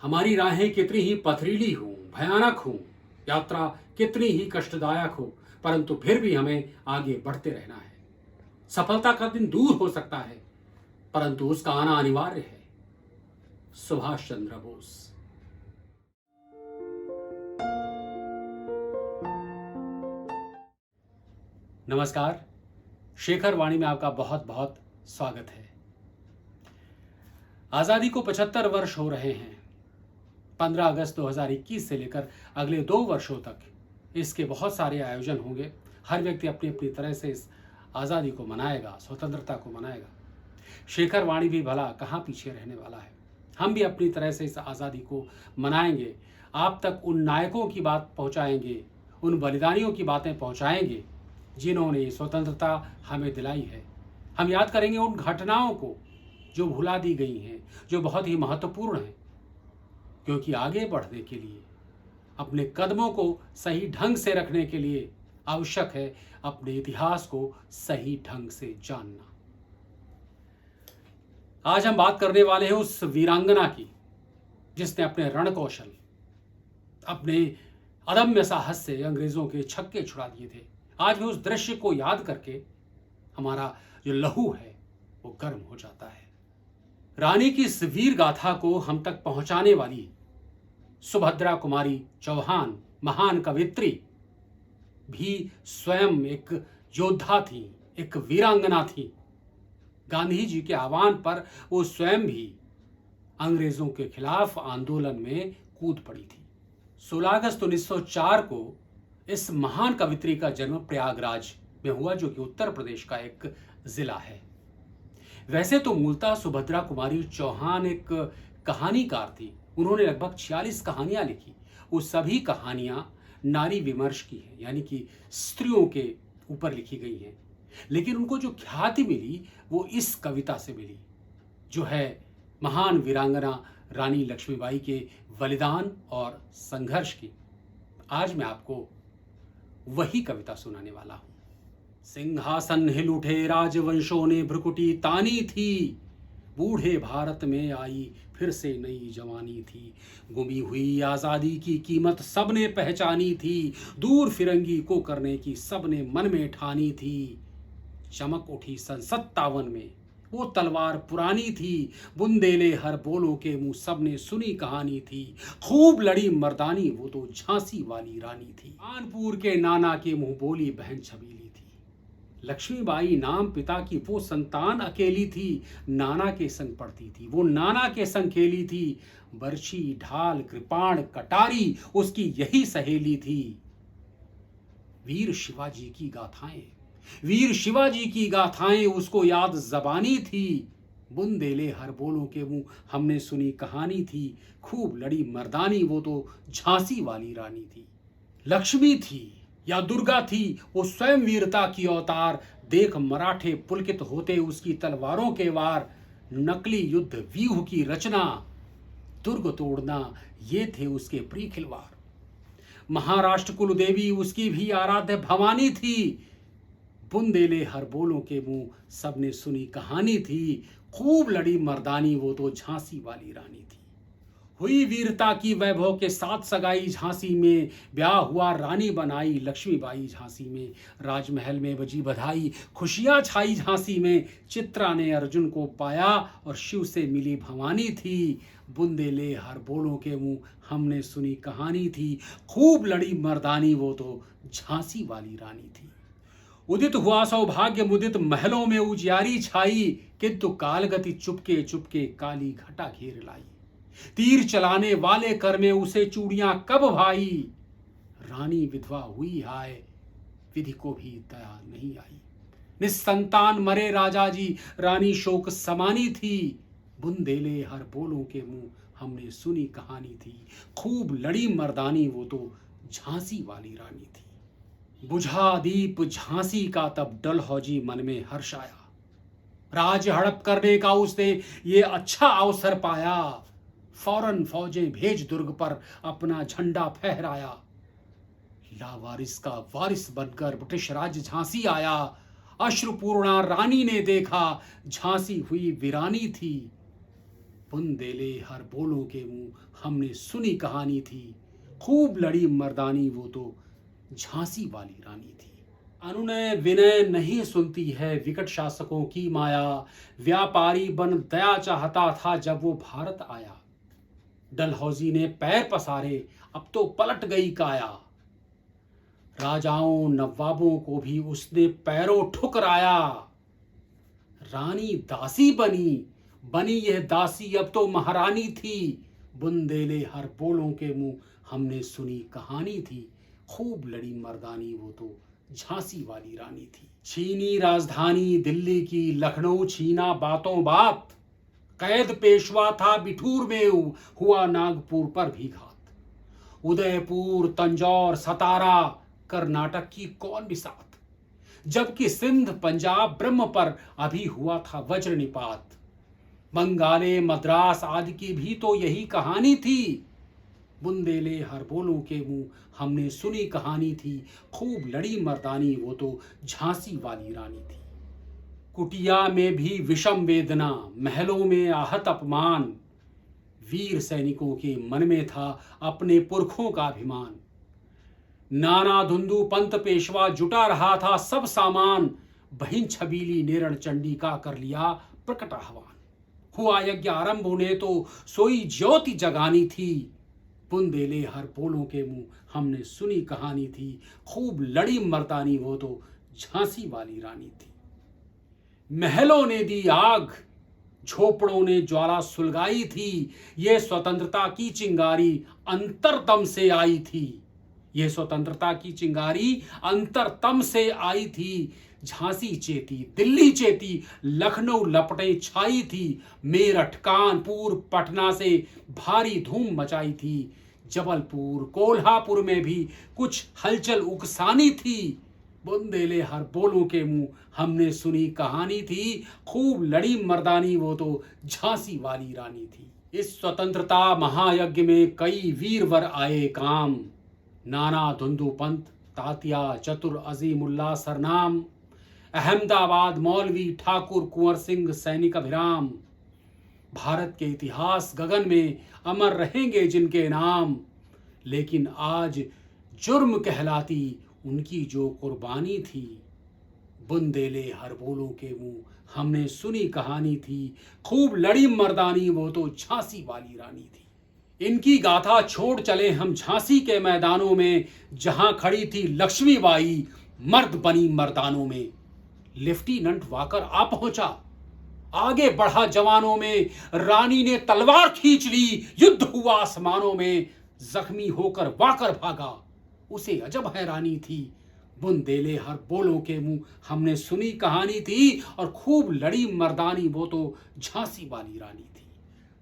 हमारी राहें कितनी ही पथरीली हों, भयानक हों, यात्रा कितनी ही कष्टदायक हो, परंतु फिर भी हमें आगे बढ़ते रहना है। सफलता का दिन दूर हो सकता है, परंतु उसका आना अनिवार्य है। सुभाष चंद्र बोस। नमस्कार, शेखर वाणी में आपका बहुत बहुत स्वागत है। आजादी को 75 वर्ष हो रहे हैं। 15 अगस्त 2021 से लेकर अगले 2 वर्षों तक इसके बहुत सारे आयोजन होंगे। हर व्यक्ति अपनी अपनी तरह से इस आज़ादी को मनाएगा, स्वतंत्रता को मनाएगा। शेखर वाणी भी भला कहाँ पीछे रहने वाला है। हम भी अपनी तरह से इस आज़ादी को मनाएंगे। आप तक उन नायकों की बात पहुँचाएंगे, उन बलिदानियों की बातें पहुँचाएंगे जिन्होंने ये स्वतंत्रता हमें दिलाई है। हम याद करेंगे उन घटनाओं को जो भुला दी गई हैं, जो बहुत ही महत्वपूर्ण हैं, क्योंकि आगे बढ़ने के लिए, अपने कदमों को सही ढंग से रखने के लिए आवश्यक है अपने इतिहास को सही ढंग से जानना। आज हम बात करने वाले हैं उस वीरांगना की जिसने अपने रण कौशल, अपने अदम्य साहस से अंग्रेजों के छक्के छुड़ा दिए थे। आज भी उस दृश्य को याद करके हमारा जो लहू है वो गर्म हो जाता है। रानी की इस वीर गाथा को हम तक पहुंचाने वाली सुभद्रा कुमारी चौहान, महान कवित्री, भी स्वयं एक योद्धा थी, एक वीरांगना थी। गांधी जी के आह्वान पर वो स्वयं भी अंग्रेजों के खिलाफ आंदोलन में कूद पड़ी थी। 16 अगस्त 1904 को इस महान कवित्री का जन्म प्रयागराज में हुआ, जो कि उत्तर प्रदेश का एक जिला है। वैसे तो मूलतः सुभद्रा कुमारी चौहान एक कहानीकार थी। उन्होंने लगभग 46 कहानियां लिखी। वो सभी कहानियां नारी विमर्श की हैं, यानी कि स्त्रियों के ऊपर लिखी गई हैं। लेकिन उनको जो ख्याति मिली वो इस कविता से मिली, जो है महान वीरांगना रानी लक्ष्मीबाई के बलिदान और संघर्ष की। आज मैं आपको वही कविता सुनाने वाला हूं। सिंहासन हिल उठे, राजवंशों ने भ्रुकुटी तानी थी, बूढ़े भारत में आई फिर से नई जवानी थी। गुमी हुई आजादी की कीमत सबने पहचानी थी, दूर फिरंगी को करने की सबने मन में ठानी थी। चमक उठी सन 57 में वो तलवार पुरानी थी, बुंदेले हर बोलों के मुंह सबने सुनी कहानी थी। खूब लड़ी मर्दानी वो तो झांसी वाली रानी थी, कानपुर के नाना के मुंह बोली बहन छबीली थी। लक्ष्मीबाई नाम पिता की वो संतान अकेली थी, नाना के संग पढ़ती थी, वो नाना के संग खेली थी। बर्छी ढाल कृपाण कटारी उसकी यही सहेली थी। वीर शिवाजी की गाथाएं, वीर शिवाजी की गाथाएं उसको याद जबानी थी। बुंदेले हर बोलों के मुंह हमने सुनी कहानी थी। खूब लड़ी मर्दानी वो तो झांसी वाली रानी थी। लक्ष्मी थी या दुर्गा थी, वो स्वयं वीरता की अवतार। देख मराठे पुलकित होते उसकी तलवारों के वार। नकली युद्ध व्यूह की रचना, दुर्ग तोड़ना ये थे उसके प्रिय खिलवाड़। महाराष्ट्र कुलदेवी उसकी भी आराध्य भवानी थी। बुंदेले हर बोलों के मुंह सबने सुनी कहानी थी। खूब लड़ी मर्दानी वो तो झांसी वाली रानी थी। हुई वीरता की वैभव के साथ सगाई झांसी में, ब्याह हुआ रानी बनाई लक्ष्मीबाई झांसी में। राजमहल में बजी बधाई, खुशियां छाई झांसी में। चित्रा ने अर्जुन को पाया और शिव से मिली भवानी थी। बुंदेले हर बोलों के मुंह हमने सुनी कहानी थी। खूब लड़ी मर्दानी वो तो झांसी वाली रानी थी। उदित हुआ सौभाग्य मुदित महलों में उजियारी छाई, किंतु कालगति चुपके चुपके काली घटा घेर लाई। तीर चलाने वाले कर में उसे चूड़ियां कब भाई, रानी विधवा हुई हाय विधि को भी दया नहीं आई। निस्संतान मरे राजा जी, रानी शोक समानी थी। बुंदेले हर बोलों के मुंह हमने सुनी कहानी थी। खूब लड़ी मर्दानी वो तो झांसी वाली रानी थी। बुझा दीप झांसी का तब डलहौजी मन में हर्ष आया। राज हड़प करने का उसने ये अच्छा अवसर पाया। फौरन फौजें भेज दुर्ग पर अपना झंडा फहराया। लावारिस का वारिस बनकर ब्रिटिश राज झांसी आया। अश्रुपूर्णा रानी ने देखा, झांसी हुई वीरानी थी। बुंदेले हर बोलों के मुंह हमने सुनी कहानी थी, खूब लड़ी मर्दानी वो तो झांसी वाली रानी थी। अनुनय विनय नहीं सुनती है विकट शासकों की माया, व्यापारी बन दया चाहता था जब वो भारत आया। डलहौजी ने पैर पसारे, अब तो पलट गई काया। राजाओं नवाबों को भी उसने पैरों ठुकराया। रानी दासी बनी, बनी यह दासी अब तो महारानी थी। बुंदेले हर बोलों के मुंह हमने सुनी कहानी थी, खूब लड़ी मर्दानी वो तो झांसी वाली रानी थी। छीनी राजधानी दिल्ली की, लखनऊ छीना बातों बात। कैद पेशवा था बिठूर में, हुआ नागपुर पर भी घात। उदयपुर तंजौर सतारा, कर्नाटक की कौन बिसात। जबकि सिंध पंजाब ब्रह्म पर अभी हुआ था वज्र निपात। बंगाले मद्रास आदि की भी तो यही कहानी थी। बुंदेले हर बोलों के मुंह हमने सुनी कहानी थी, खूब लड़ी मर्दानी वो तो झांसी वाली रानी थी। कुटिया में भी विषम वेदना, महलों में आहत अपमान। वीर सैनिकों के मन में था अपने पुरखों का अभिमान। नाना धुंधु पंत पेशवा जुटा रहा था सब सामान। बहिन छबीली नेरण चंडी का कर लिया प्रकट आह्वान। हुआ यज्ञ आरंभ होने तो सोई ज्योति जगानी थी। बुंदेले हर बोलों के मुंह हमने सुनी कहानी थी, खूब लड़ी मर्दानी वो तो झांसी वाली रानी थी। महलों ने दी आग, झोपड़ों ने ज्वाला सुलगाई थी। ये स्वतंत्रता की चिंगारी अंतरतम से आई थी। यह स्वतंत्रता की चिंगारी अंतरतम से आई थी। झांसी चेती, दिल्ली चेती, लखनऊ लपटे छाई थी। मेरठ कानपुर पटना से भारी धूम मचाई थी। जबलपुर कोल्हापुर में भी कुछ हलचल उकसानी थी। बुंदेले हर बोलों के मुंह हमने सुनी कहानी थी, खूब लड़ी मर्दानी वो तो झांसी वाली रानी थी। इस स्वतंत्रता महायज्ञ में कई वीरवर आए काम। नाना धुंधु पंत, तात्या चतुर अजीमुल्ला सरनाम। अहमदाबाद मौलवी ठाकुर कुंवर सिंह सैनिक अभिराम। भारत के इतिहास गगन में अमर रहेंगे जिनके नाम। लेकिन आज जुर्म कहलाती उनकी जो कुर्बानी थी। बुंदेले हर बोलों के मुंह हमने सुनी कहानी थी, खूब लड़ी मर्दानी वो तो झांसी वाली रानी थी। इनकी गाथा छोड़ चले हम झांसी के मैदानों में, जहां खड़ी थी लक्ष्मीबाई मर्द बनी मर्दानों में। लेफ्टिनेंट वाकर आ पहुंचा, आगे बढ़ा जवानों में। रानी ने तलवार खींच ली, युद्ध हुआ आसमानों में। जख्मी होकर वाकर भागा, उसे अजब हैरानी थी। बुंदेले हर बोलों के मुंह हमने सुनी कहानी थी, और खूब लड़ी मर्दानी वो तो झांसी वाली रानी थी।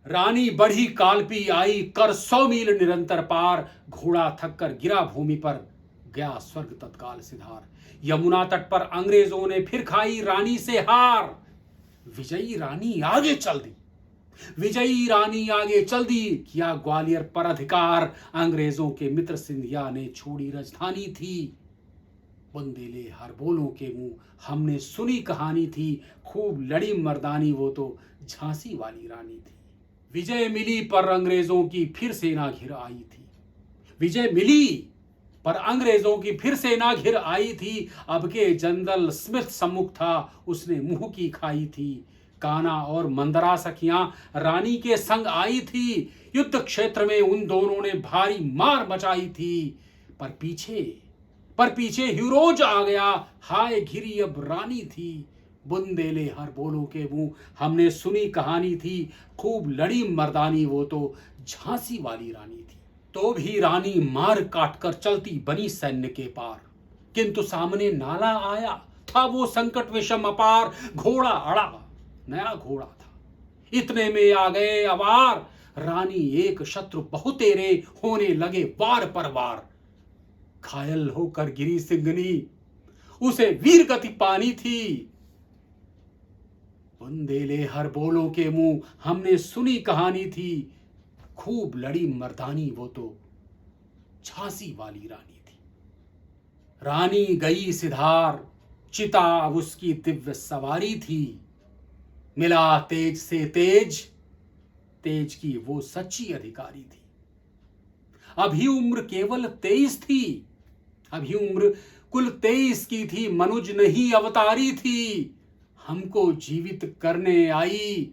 रानी बढ़ी कालपी आई, कर 100 मील निरंतर पार। घोड़ा थक कर गिरा भूमि पर, गया स्वर्ग तत्काल सिधार। यमुना तट पर अंग्रेजों ने फिर खाई रानी से हार। विजयी रानी आगे चल दी, विजयी रानी आगे चल दी। किया ग्वालियर पर अधिकार, अंग्रेजों के मित्र सिंधिया ने छोड़ी राजधानी थी। बुंदेले हर बोलों के मुंह हमने सुनी कहानी थी, खूब लड़ी मर्दानी वो तो झांसी वाली रानी थी। विजय मिली पर अंग्रेजों की फिर सेना घिर आई थी। विजय मिली पर अंग्रेजों की फिर सेना घिर आई थी। अब के जनरल स्मिथ सम्मुख था, उसने मुंह की खाई थी। काना और मंदरा सखियां रानी के संग आई थी। युद्ध क्षेत्र में उन दोनों ने भारी मार मचाई थी। पर पीछे हीरोज आ गया, हाय घिरी अब रानी थी। बुंदेले हर बोलों के मुंह हमने सुनी कहानी थी, खूब लड़ी मर्दानी वो तो झांसी वाली रानी थी। तो भी रानी मार काट कर चलती बनी सैन्य के पार। किंतु सामने नाला आया, था वो संकट विषम अपार। घोड़ा अड़ा, नया घोड़ा था, इतने में आ गए अवार। रानी एक शत्रु बहुतेरे, होने लगे वार पर वार। घायल होकर गिरी सिंगनी, उसे वीर गति पानी थी। बुंदेले हर बोलों के मुंह हमने सुनी कहानी थी, खूब लड़ी मर्दानी वो तो झांसी वाली रानी थी। रानी गई सिधार, चिता अब उसकी दिव्य सवारी थी। मिला तेज से तेज, तेज की वो सच्ची अधिकारी थी। अभी उम्र केवल 23 थी, अभी उम्र कुल 23 की थी, मनुज नहीं अवतारी थी। हमको जीवित करने आई,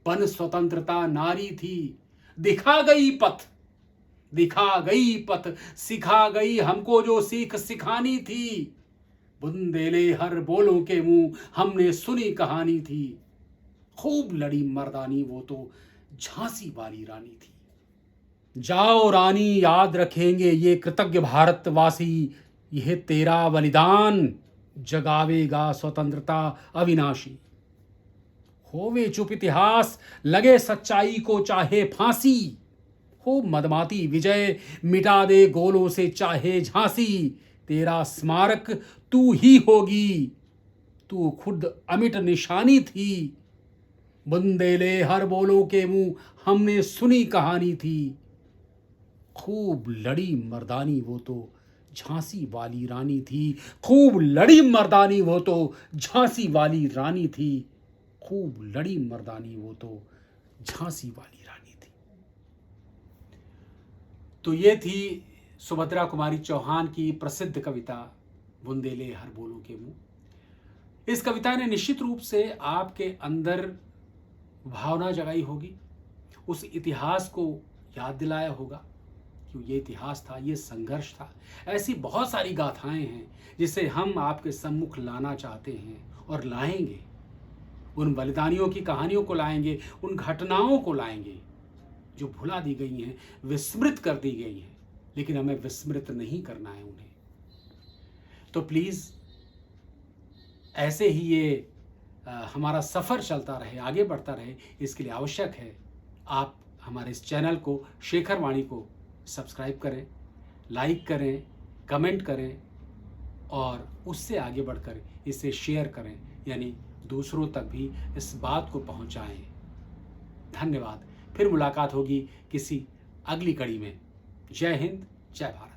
पन स्वतंत्रता नारी थी। दिखा गई पथ, दिखा गई पथ, सिखा गई हमको जो सीख सिखानी थी। बुंदेले हर बोलों के मुंह हमने सुनी कहानी थी। खूब लड़ी मर्दानी वो तो झांसी वाली रानी थी। जाओ रानी, याद रखेंगे ये कृतज्ञ भारतवासी, यह तेरा बलिदान जगावेगा स्वतंत्रता अविनाशी। होवे चुप इतिहास, लगे सच्चाई को चाहे फांसी। हो मदमाती विजय, मिटा दे गोलों से चाहे झांसी। तेरा स्मारक तू ही होगी, तू खुद अमिट निशानी थी। बुंदेले हर बोलों के मुंह हमने सुनी कहानी थी। खूब लड़ी मर्दानी वो तो झांसी वाली रानी थी। खूब लड़ी मर्दानी वो तो झांसी वाली रानी थी। खूब लड़ी मर्दानी वो तो झांसी वाली रानी थी। तो ये थी सुभद्रा कुमारी चौहान की प्रसिद्ध कविता बुंदेले हर बोलों के मुंह। इस कविता ने निश्चित रूप से आपके अंदर भावना जगाई होगी, उस इतिहास को याद दिलाया होगा कि ये इतिहास था, ये संघर्ष था। ऐसी बहुत सारी गाथाएं हैं जिसे हम आपके सम्मुख लाना चाहते हैं और लाएंगे। उन बलिदानियों की कहानियों को लाएंगे, उन घटनाओं को लाएंगे जो भुला दी गई हैं, विस्मृत कर दी गई हैं, लेकिन हमें विस्मृत नहीं करना है उन्हें। तो प्लीज़ ऐसे ही ये हमारा सफ़र चलता रहे, आगे बढ़ता रहे, इसके लिए आवश्यक है आप हमारे इस चैनल को, शेखर वाणी को सब्सक्राइब करें, लाइक करें, कमेंट करें और उससे आगे बढ़कर इसे शेयर करें, यानी दूसरों तक भी इस बात को पहुंचाएं। धन्यवाद। फिर मुलाकात होगी किसी अगली कड़ी में। जय हिंद, जय भारत।